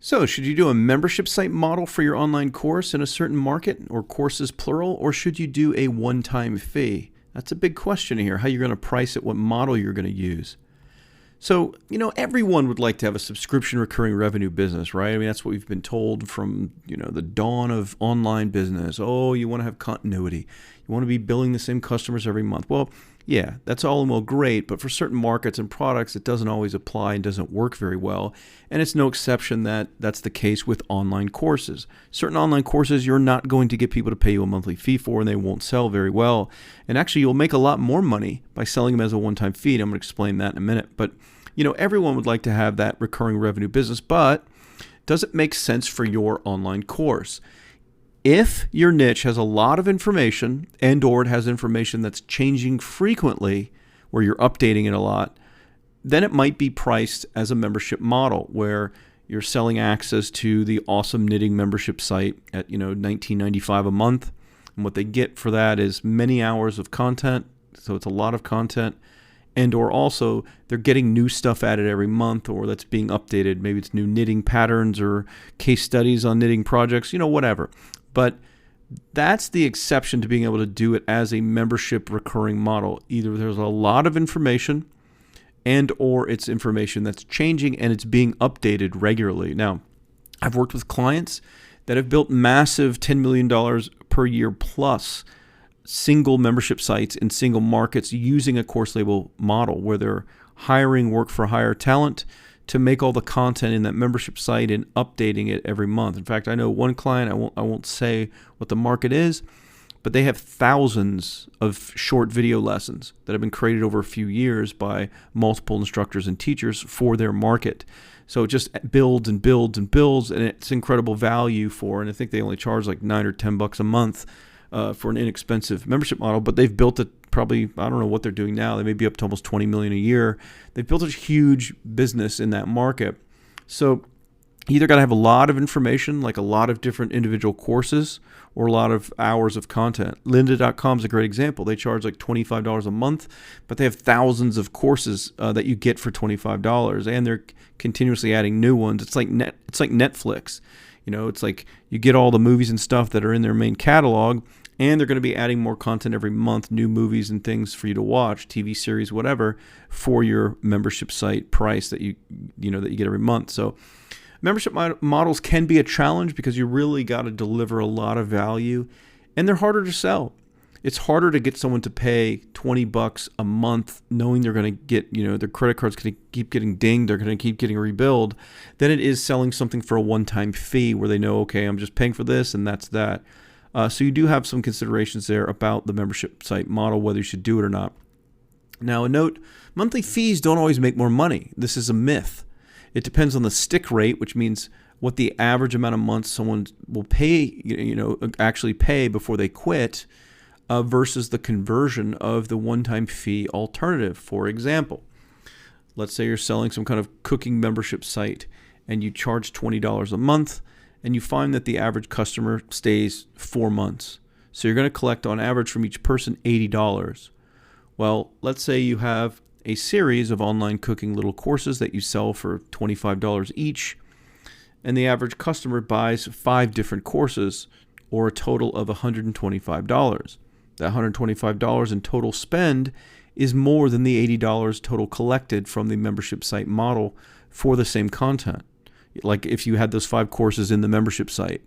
So, should you do a membership site model for your online course in a certain market, or courses plural, or should you do a one-time fee? That's a big question here, how you're going to price it, what model you're going to use. So, everyone would like to have a subscription recurring revenue business, right? I mean, that's what we've been told from, the dawn of online business. Oh, you want to have continuity. You want to be billing the same customers every month. Well, yeah, that's all and well great, but for certain markets and products, it doesn't always apply and doesn't work very well. And it's no exception that that's the case with online courses. Certain online courses you're not going to get people to pay you a monthly fee for, and they won't sell very well. And actually, you'll make a lot more money by selling them as a one-time fee. I'm going to explain that in a minute. But, everyone would like to have that recurring revenue business, but does it make sense for your online course? If your niche has a lot of information or it has information that's changing frequently, where you're updating it a lot, then it might be priced as a membership model where you're selling access to the Awesome Knitting membership site at $19.95 a month. And what they get for that is many hours of content. So it's a lot of content. Or also they're getting new stuff added every month, or that's being updated. Maybe it's new knitting patterns or case studies on knitting projects, whatever. But that's the exception to being able to do it as a membership recurring model. Either there's a lot of information or it's information that's changing and it's being updated regularly. Now, I've worked with clients that have built massive $10 million per year plus single membership sites in single markets using a course label model where they're hiring work for hire talent to make all the content in that membership site and updating it every month. In fact, I know one client, I won't say what the market is, but they have thousands of short video lessons that have been created over a few years by multiple instructors and teachers for their market. So it just builds and builds and builds, and it's incredible value and I think they only charge like $9 or $10 a month for an inexpensive membership model, but they've built it probably, I don't know what they're doing now. They may be up to almost $20 million a year. They've built a huge business in that market. So you either got to have a lot of information, like a lot of different individual courses, or a lot of hours of content. Lynda.com is a great example. They charge like $25 a month, but they have thousands of courses that you get for $25, and they're continuously adding new ones. It's like Netflix. It's like you get all the movies and stuff that are in their main catalog, and they're going to be adding more content every month, new movies and things for you to watch, TV series, whatever, for your membership site price that you get every month. So membership models can be a challenge because you really got to deliver a lot of value, and they're harder to sell. It's harder to get someone to pay $20 a month knowing they're going to get, their credit card's going to keep getting dinged, they're going to keep getting rebilled, than it is selling something for a one-time fee where they know, okay, I'm just paying for this and that's that. So you do have some considerations there about the membership site model, whether you should do it or not. Now, a note, monthly fees don't always make more money. This is a myth. It depends on the stick rate, which means what the average amount of months someone will pay, actually pay before they quit, versus the conversion of the one-time fee alternative. For example, let's say you're selling some kind of cooking membership site and you charge $20 a month, and you find that the average customer stays 4 months. So you're going to collect on average from each person $80. Well, let's say you have a series of online cooking little courses that you sell for $25 each, and the average customer buys 5 different courses, or a total of $125. That $125 in total spend is more than the $80 total collected from the membership site model for the same content, like if you had those 5 courses in the membership site.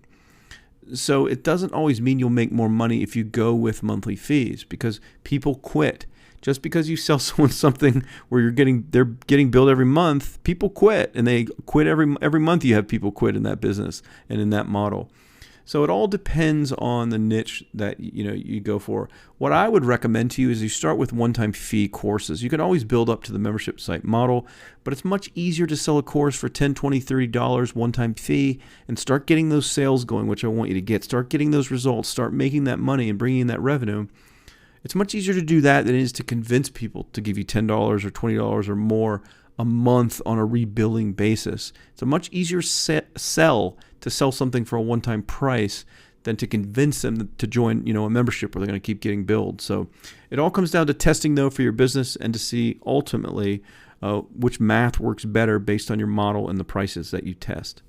So it doesn't always mean you'll make more money if you go with monthly fees, because people quit. Just because you sell someone something where they're getting billed every month, people quit, and they quit every month. You have people quit in that business and in that model. So it all depends on the niche that you go for. What I would recommend to you is you start with one-time fee courses. You can always build up to the membership site model, but it's much easier to sell a course for $10, $20, $30 one-time fee and start getting those sales going, which I want you to get. Start getting those results. Start making that money and bringing in that revenue. It's much easier to do that than it is to convince people to give you $10 or $20 or more a month on a rebilling basis. It's a much easier sell to sell something for a one-time price than to convince them to join, a membership where they're going to keep getting billed. So it all comes down to testing, though, for your business and to see ultimately which math works better based on your model and the prices that you test.